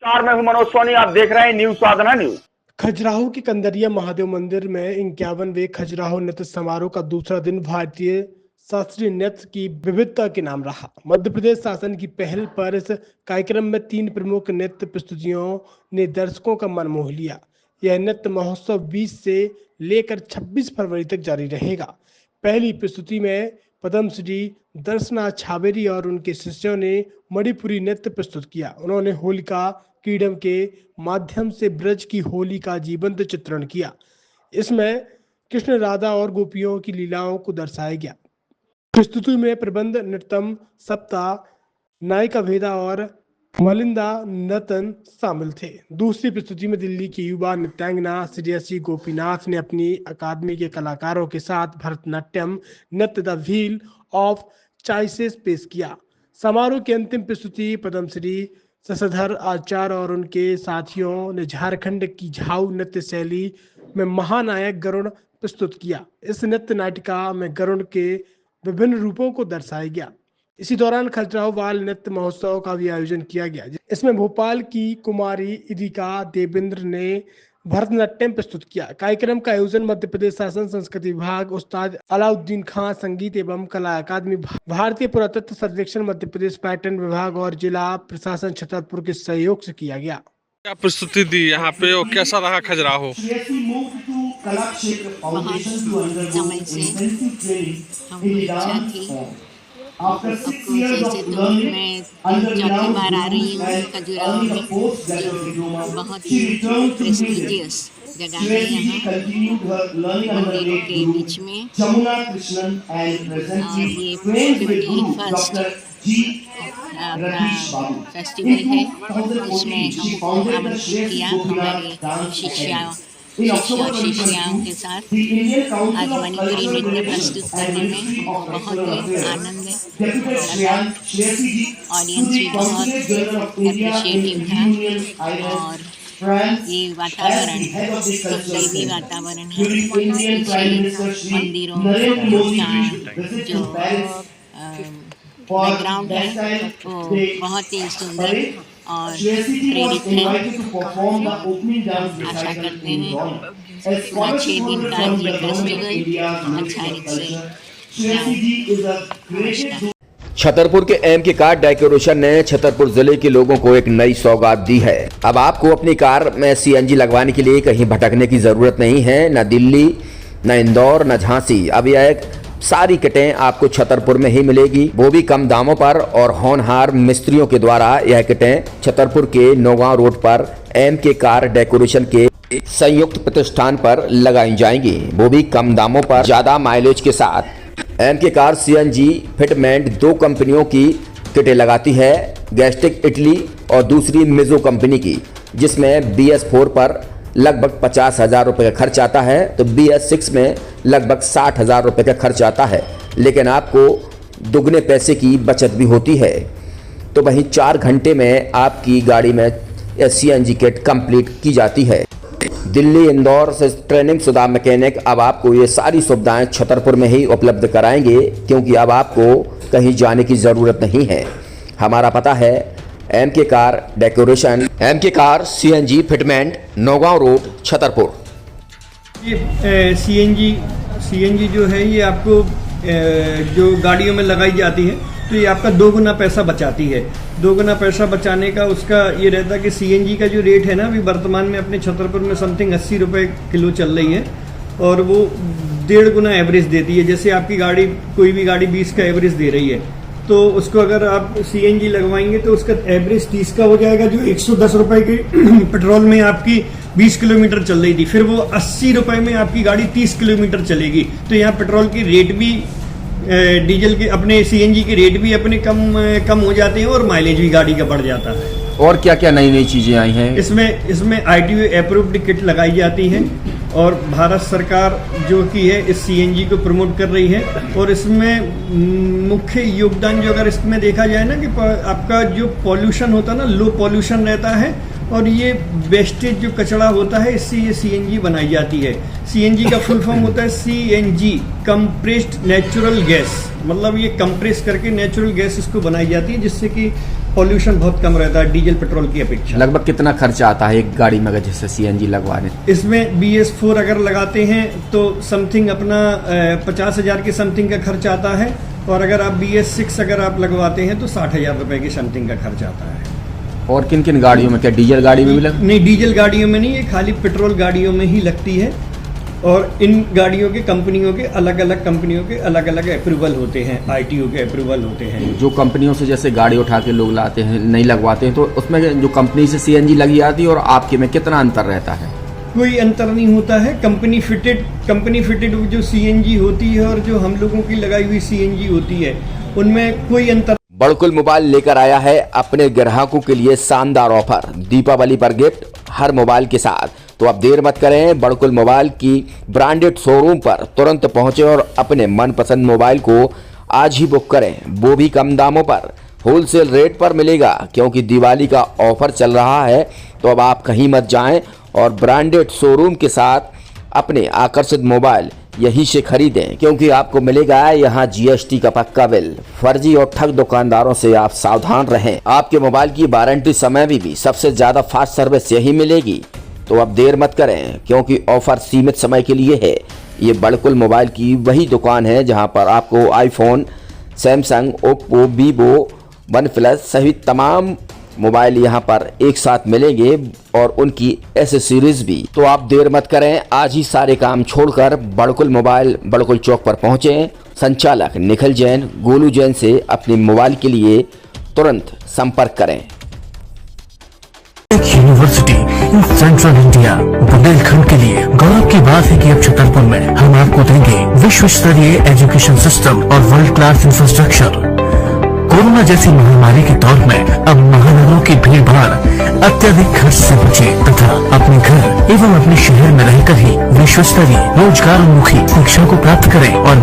मैं हूं मनोज सोनी, आप देख रहे हैं न्यूज साधना न्यूज। खजुराहो के कंदरिया महादेव मंदिर में 51वें खजुराहो नृत्य समारोह का दूसरा दिन भारतीय शास्त्रीय नृत्य की विविधता के नाम रहा। मध्य प्रदेश शासन की पहल पर इस कार्यक्रम में 3 प्रमुख नृत्य प्रस्तुतियों ने दर्शकों का मन मोह लिया। यह नृत्य महोत्सव 20 से लेकर 26 फरवरी तक जारी रहेगा। पहली प्रस्तुति में पद्मश्री दर्शना छाबेरी और उनके शिष्यों ने मणिपुरी नृत्य प्रस्तुत किया। उन्होंने होलिका क्रीडम के माध्यम से ब्रज की होली का जीवंत चित्रण किया। इसमें कृष्ण राधा और गोपियों की लीलाओं को दर्शाया गया। प्रस्तुति में प्रबंध नृत्यम सप्ताह नायिका भेदा और मलिंदा नतन शामिल थे। दूसरी प्रस्तुति में दिल्ली की युवा नृत्यांगना श्रेयसी गोपीनाथ ने अपनी अकादमी के कलाकारों के साथ भरतनाट्यम नृत्य द व्हील ऑफ चॉइसेस पेश किया। समारोह की अंतिम प्रस्तुति पद्मश्री शशधर आचार्य और उनके साथियों ने झारखंड की झाऊ नृत्य शैली में महानायक गरुड़ प्रस्तुत किया। इस नृत्य नाटिका में गरुड़ के विभिन्न रूपों को दर्शाया गया। इसी दौरान खजुराहो बाल नृत्य महोत्सव का भी आयोजन किया गया। इसमें भोपाल की कुमारी इदिका देवेंद्र ने भरतनाट्यम प्रस्तुत किया। कार्यक्रम का आयोजन मध्य प्रदेश शासन संस्कृति विभाग, उस्ताद अलाउद्दीन खां संगीत एवं कला अकादमी, भारतीय पुरातत्व सर्वेक्षण, मध्य प्रदेश पर्यटन विभाग और जिला प्रशासन छतरपुर के सहयोग से किया गया। क्या प्रस्तुति दी यहाँ पे और कैसा रहा खजुराहो? बहुत समय से हमको इच्छा थी। आपको जैसे तो मैं 4थी बार आ रही हूँ खजुराहो में, जो बहुत ही प्रेस्टिजियस जगह है यहाँ मंदिरों के बीच में। और ये 51st अपना फेस्टिवल है, इसमें हमको आमंत्रित किया हमारे शिष्याओं के साथ। आज मणिपुरी नृत्य प्रस्तुत करने में हमको बहुत ही आनंद लगा। ऑडियंस भी बहुत एप्रिशिएटिव था और ये वातावरण एक दैवी वातावरण है। पीछे मंदिरों का जो बैकग्राउंड है वो बहुत ही सुंदर और प्रेरित है। आशा करते हैं पूरा 6 दिन का ये फेस्टिवल अच्छा से। छतरपुर के एमके कार डेकोरेशन ने छतरपुर जिले के लोगों को एक नई सौगात दी है। अब आपको अपनी कार में सीएनजी लगवाने के लिए कहीं भटकने की जरूरत नहीं है, न दिल्ली, न इंदौर, न झांसी। अब यह एक सारी किटें आपको छतरपुर में ही मिलेगी, वो भी कम दामों पर। और होनहार मिस्त्रियों के द्वारा यह किटें छतरपुर के नौगांव रोड पर एमके कार डेकोरेशन के संयुक्त प्रतिष्ठान पर लगाई जाएंगी, वो भी कम दामों पर, ज्यादा माइलेज के साथ। एमके कार सीएनजी फिटमेंट 2 कंपनियों की किटें लगाती है, गैस्टिक इटली और दूसरी मिजो कंपनी की, जिसमें BS4 पर लगभग 50,000 रुपये का खर्च आता है, तो BS6 में लगभग 60,000 रुपये का खर्च आता है। लेकिन आपको दुगने पैसे की बचत भी होती है। तो वहीं 4 घंटे में आपकी गाड़ी में सीएनजी किट कंप्लीट की जाती है। दिल्ली, इंदौर से ट्रेनिंग शुदा मैकेनिक अब आपको ये सारी सुविधाएं छतरपुर में ही उपलब्ध कराएंगे, क्योंकि अब आपको कहीं जाने की ज़रूरत नहीं है। हमारा पता है MK car decoration, MK car CNG fitment, Nowgong road, Chhatarpur. ये सीएनजी जो है ये आपको जो गाड़ियों में लगाई जाती है, तो ये आपका 2 गुना पैसा बचाती है। 2 गुना पैसा बचाने का उसका ये रहता है कि सीएनजी का जो रेट है ना, अभी वर्तमान में अपने छतरपुर में समथिंग 80 रुपये किलो चल रही है, और वो 1.5 गुना एवरेज देती है। जैसे आपकी गाड़ी, कोई भी गाड़ी 20 का एवरेज दे रही है, तो उसको अगर आप सीएनजी लगवाएंगे तो उसका एवरेज 30 का हो जाएगा, जो 110 रुपए के पेट्रोल में आपकी 20 किलोमीटर चल रही थी, फिर वो 80 रुपए में आपकी गाड़ी 30 किलोमीटर चलेगी। तो यहाँ पेट्रोल की रेट भी, डीजल के, अपने सीएनजी के रेट भी अपने कम हो जाते हैं और माइलेज भी गाड़ी का बढ़ जाता है। और क्या क्या नई नई चीजें आई हैं? इसमें ITO अप्रूव्ड किट लगाई जाती है, और भारत सरकार जो की है इस सीएनजी को प्रमोट कर रही है। और इसमें मुख्य योगदान जो अगर इसमें देखा जाए ना, कि आपका जो पॉल्यूशन होता है ना, लो पॉल्यूशन रहता है, और ये वेस्टेज जो कचरा होता है, इससे ये सीएनजी बनाई जाती है। सीएनजी का फुल फॉर्म होता है CNG, कंप्रेस्ड नेचुरल गैस। मतलब ये कंप्रेस करके नेचुरल गैस इसको बनाई जाती है, जिससे कि पॉल्यूशन बहुत कम रहता है डीजल पेट्रोल की अपेक्षा। लगभग कितना खर्चा आता है एक गाड़ी में अगर जैसे सीएनजी लगवाने? इसमें BS4 अगर लगाते हैं तो समथिंग अपना 50,000 के समथिंग का खर्च आता है, और अगर आप BS6 अगर आप लगवाते हैं तो 60,000 रुपए की समथिंग का खर्च आता है। और किन किन गाड़ियों में, क्या डीजल गाड़ी में भी लग? नहीं, डीजल गाड़ियों में नहीं, ये खाली पेट्रोल गाड़ियों में ही लगती है। और इन गाड़ियों के कंपनियों के अलग अलग अप्रूवल होते हैं, ITO के अप्रूवल होते हैं। जो कंपनियों से जैसे गाड़ी उठा के लोग लाते हैं, नहीं लगवाते हैं, तो उसमें जो कंपनी से सीएनजी लगी आती है और आपके में कितना अंतर रहता है? कोई अंतर नहीं होता है। कंपनी फिटेड जो CNG होती है और जो हम लोगों की लगाई हुई CNG होती है, उनमें कोई अंतर। बड़कुल मोबाइल लेकर आया है अपने ग्राहकों के लिए शानदार ऑफर, दीपावली पर गिफ्ट हर मोबाइल के साथ। तो अब देर मत करें, बड़कुल मोबाइल की ब्रांडेड शोरूम पर तुरंत पहुंचे और अपने मनपसंद मोबाइल को आज ही बुक करें, वो भी कम दामों पर, होलसेल रेट पर मिलेगा, क्योंकि दिवाली का ऑफर चल रहा है। तो अब आप कहीं मत जाएं और ब्रांडेड शोरूम के साथ अपने आकर्षित मोबाइल यहीं से खरीदें, क्योंकि आपको मिलेगा यहाँ GST का पक्का बिल। फर्जी और ठग दुकानदारों से आप सावधान रहें। आपके मोबाइल की वारंटी समय में भी सबसे ज्यादा फास्ट सर्विस यही मिलेगी। तो अब देर मत करें, क्योंकि ऑफर सीमित समय के लिए है। ये बड़कुल मोबाइल की वही दुकान है जहां पर आपको iPhone, Samsung, Oppo, Vivo, OnePlus सहित तमाम मोबाइल यहां पर एक साथ मिलेंगे और उनकी एसेसरीज भी। तो आप देर मत करें, आज ही सारे काम छोड़कर बड़कुल मोबाइल बड़कुल चौक पर पहुंचे। संचालक निखिल जैन, गोलू जैन से अपने मोबाइल के लिए तुरंत संपर्क करें। University in central India Bundelkhand के लिए गौरव की बात है कि अब छतरपुर में हम आपको देंगे विश्व स्तरीय एजुकेशन सिस्टम और वर्ल्ड क्लास इंफ्रास्ट्रक्चर। कोरोना जैसी महामारी के दौर में अब महानगरों की भीड़ भाड़ अत्यधिक खर्च से बचे तथा अपने घर एवं अपने शहर में रहकर ही विश्व स्तरीय रोजगार उन्मुखी शिक्षा को प्राप्त करें और